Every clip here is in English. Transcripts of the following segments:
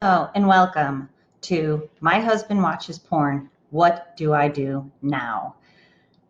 Hello and welcome to My Husband Watches Porn. What do I do now?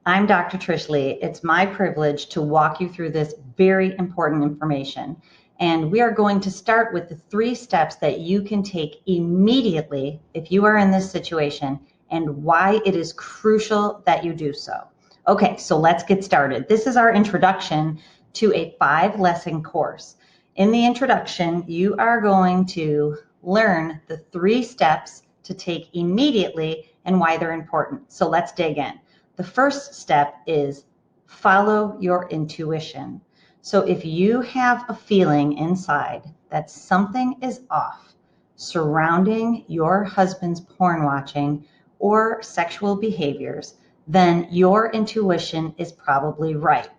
I'm Dr. Trish Lee. It's my privilege to walk you through this very important information. And we are going to start with the 3 steps that you can take immediately if you are in this situation and why it is crucial that you do so. Okay, so let's get started. This is our introduction to a 5-lesson course. In the introduction, you are going to learn the 3 steps to take immediately and why they're important. So let's dig in. The first step is follow your intuition. So if you have a feeling inside that something is off surrounding your husband's porn watching or sexual behaviors, then your intuition is probably right.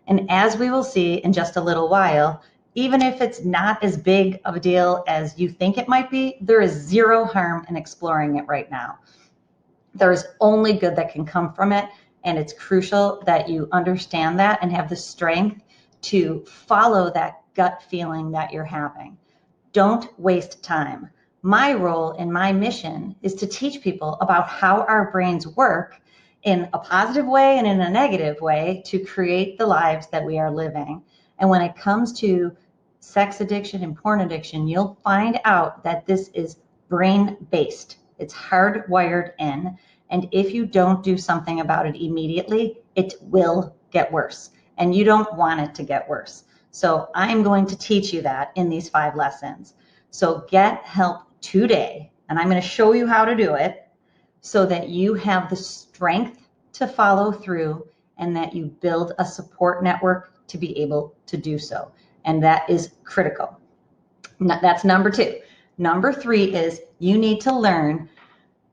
And as we will see in just a little while, even if it's not as big of a deal as you think it might be, there is zero harm in exploring it right now. There's only good that can come from it, and it's crucial that you understand that and have the strength to follow that gut feeling that you're having. Don't waste time. My role and my mission is to teach people about how our brains work in a positive way and in a negative way to create the lives that we are living. And when it comes to sex addiction and porn addiction, you'll find out that this is brain-based. It's hardwired in. And if you don't do something about it immediately, it will get worse. And you don't want it to get worse. So I'm going to teach you that in these 5 lessons. So get help today. And I'm going to show you how to do it so that you have the strength to follow through and that you build a support network to be able to do so. And that is critical. That's number 2. Number 3 is you need to learn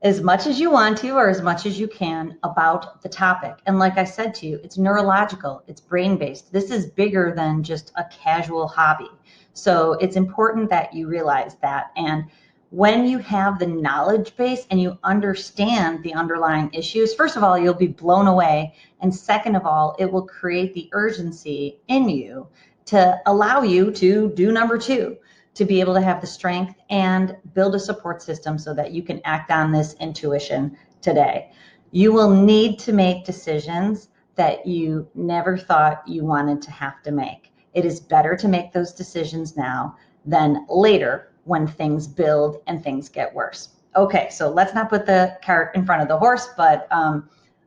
as much as you want to or as much as you can about the topic. And like I said to you, it's neurological, it's brain-based. This is bigger than just a casual hobby. So it's important that you realize that. And when you have the knowledge base and you understand the underlying issues, first of all, you'll be blown away. And second of all, it will create the urgency in you to allow you to do number 2, to be able to have the strength and build a support system so that you can act on this intuition today. You will need to make decisions that you never thought you wanted to have to make. It is better to make those decisions now than later when things build and things get worse. Okay, so let's not put the cart in front of the horse, but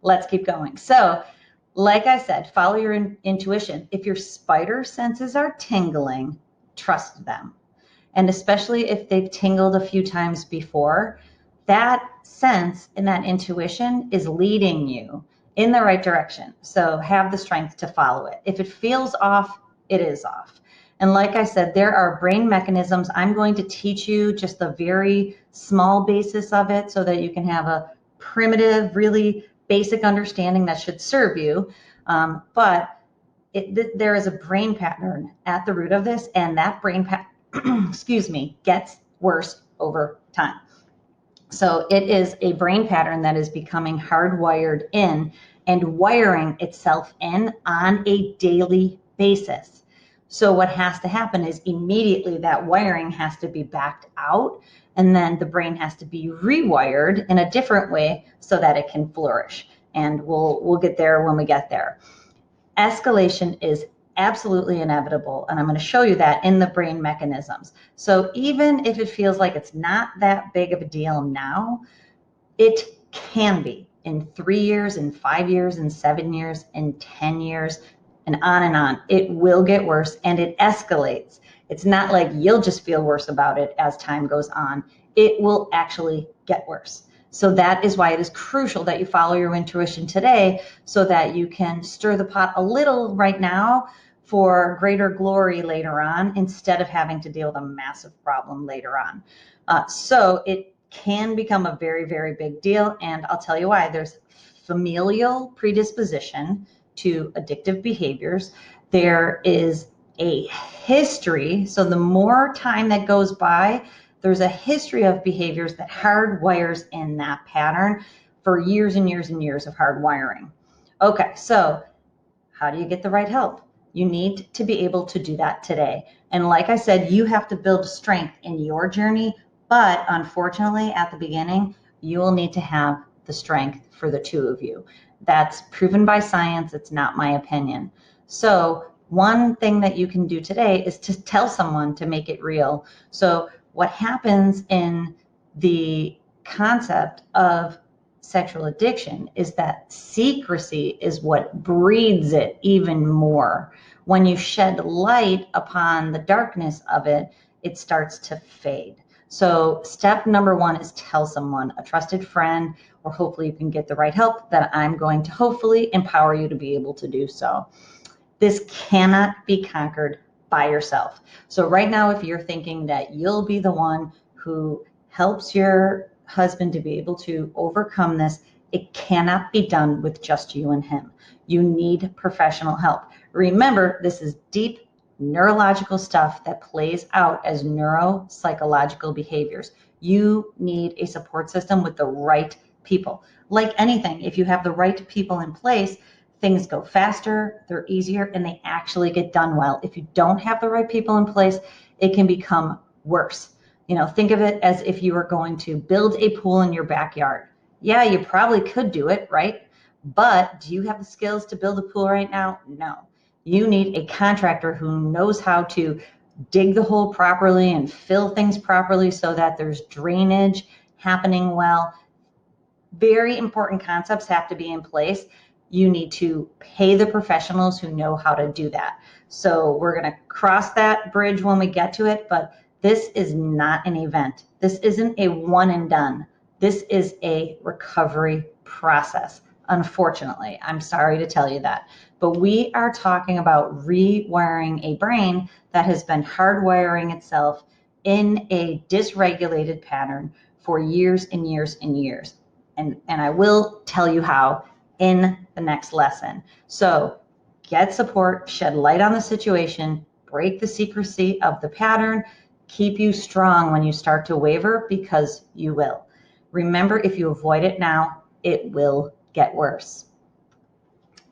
let's keep going. So, like I said, follow your intuition. If your spider senses are tingling, trust them. And especially if they've tingled a few times before, that sense and that intuition is leading you in the right direction. So have the strength to follow it. If it feels off, it is off. And like I said, there are brain mechanisms. I'm going to teach you just the very small basis of it so that you can have a primitive, really basic understanding that should serve you. But there is a brain pattern at the root of this, and that brain pattern gets worse over time. So it is a brain pattern that is becoming hardwired in and wiring itself in on a daily basis. So what has to happen is immediately that wiring has to be backed out, and then the brain has to be rewired in a different way so that it can flourish. And we'll get there when we get there. Escalation is absolutely inevitable, and I'm going to show you that in the brain mechanisms. So even if it feels like it's not that big of a deal now, it can be in 3 years, in 5 years, in 7 years, in 10 years, and on and on. It will get worse, and it escalates. It's not like you'll just feel worse about it as time goes on. It will actually get worse. So that is why it is crucial that you follow your intuition today so that you can stir the pot a little right now for greater glory later on instead of having to deal with a massive problem later on. So it can become a very, very big deal. And I'll tell you why. There's familial predisposition to addictive behaviors. There is a history. So the more time that goes by, there's a history of behaviors that hardwires in that pattern for years and years and years of hardwiring. Okay, so how do you get the right help? You need to be able to do that today. And like I said, you have to build strength in your journey But unfortunately, at the beginning, you will need to have the strength for the two of you. That's proven by science. It's not my opinion. So one thing that you can do today is to tell someone to make it real. So what happens in the concept of sexual addiction is that secrecy is what breeds it even more. When you shed light upon the darkness of it, it starts to fade. So step number one is tell someone, a trusted friend, or hopefully you can get the right help that I'm going to hopefully empower you to be able to do so. This cannot be conquered by yourself. So right now, if you're thinking that you'll be the one who helps your husband to be able to overcome this, it cannot be done with just you and him. You need professional help. Remember, this is deep neurological stuff that plays out as neuropsychological behaviors. You need a support system with the right people. Like anything, if you have the right people in place, things go faster, they're easier, and they actually get done well. If you don't have the right people in place, it can become worse. Think of it as if you were going to build a pool in your backyard. Yeah, you probably could do it, right? But do you have the skills to build a pool right now? No. You need a contractor who knows how to dig the hole properly and fill things properly so that there's drainage happening well. Very important concepts have to be in place. You need to pay the professionals who know how to do that. So we're going to cross that bridge when we get to it, but this is not an event. This isn't a one and done. This is a recovery process. Unfortunately, I'm sorry to tell you that, but we are talking about rewiring a brain that has been hardwiring itself in a dysregulated pattern for years and years and years. And I will tell you how in the next lesson. So get support, shed light on the situation, break the secrecy of the pattern, keep you strong when you start to waver, because you will. Remember, if you avoid it now, it will get worse.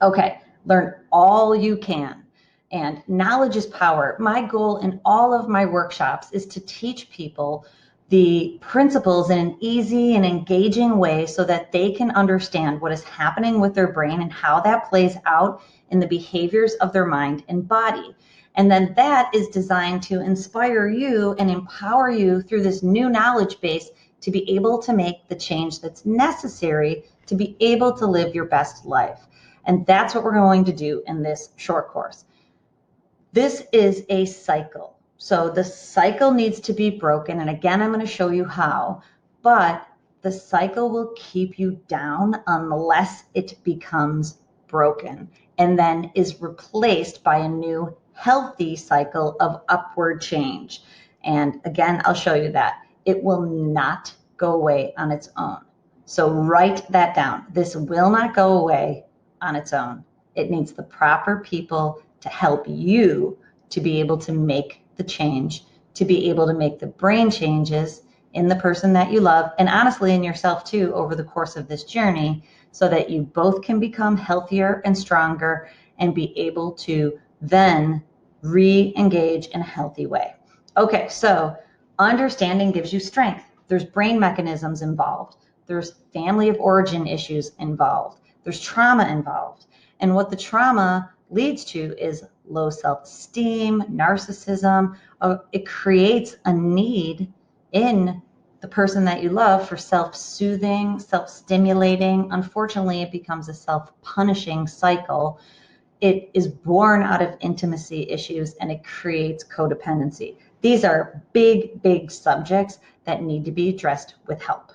Okay, learn all you can. And knowledge is power. My goal in all of my workshops is to teach people the principles in an easy and engaging way so that they can understand what is happening with their brain and how that plays out in the behaviors of their mind and body. And then that is designed to inspire you and empower you through this new knowledge base to be able to make the change that's necessary to be able to live your best life. And that's what we're going to do in this short course. This is a cycle. So the cycle needs to be broken. And again, I'm going to show you how, but the cycle will keep you down unless it becomes broken and then is replaced by a new healthy cycle of upward change. And again, I'll show you that. It will not go away on its own. So write that down. This will not go away on its own. It needs the proper people to help you to be able to make the change, to be able to make the brain changes in the person that you love, and honestly in yourself too, over the course of this journey, so that you both can become healthier and stronger and be able to then re-engage in a healthy way. Okay, so understanding gives you strength. There's brain mechanisms involved. There's family of origin issues involved. There's trauma involved. And what the trauma leads to is low self-esteem, narcissism. It creates a need in the person that you love for self-soothing, self-stimulating. Unfortunately, it becomes a self-punishing cycle. It is born out of intimacy issues and it creates codependency. These are big, big subjects that need to be addressed with help.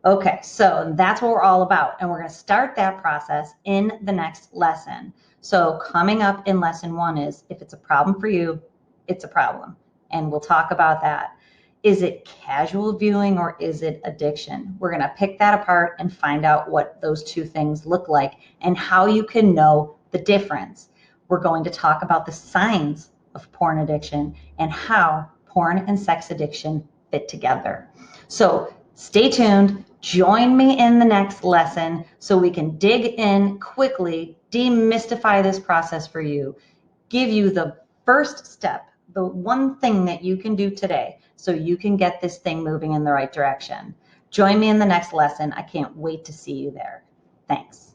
Okay, so that's what we're all about. And we're going to start that process in the next lesson. So coming up in lesson 1 is, if it's a problem for you, it's a problem. And we'll talk about that. Is it casual viewing or is it addiction? We're going to pick that apart and find out what those two things look like and how you can know the difference. We're going to talk about the signs of porn addiction and how porn and sex addiction fit together. So stay tuned. Join me in the next lesson so we can dig in quickly, demystify this process for you, give you the first step, the one thing that you can do today so you can get this thing moving in the right direction. Join me in the next lesson. I can't wait to see you there. Thanks.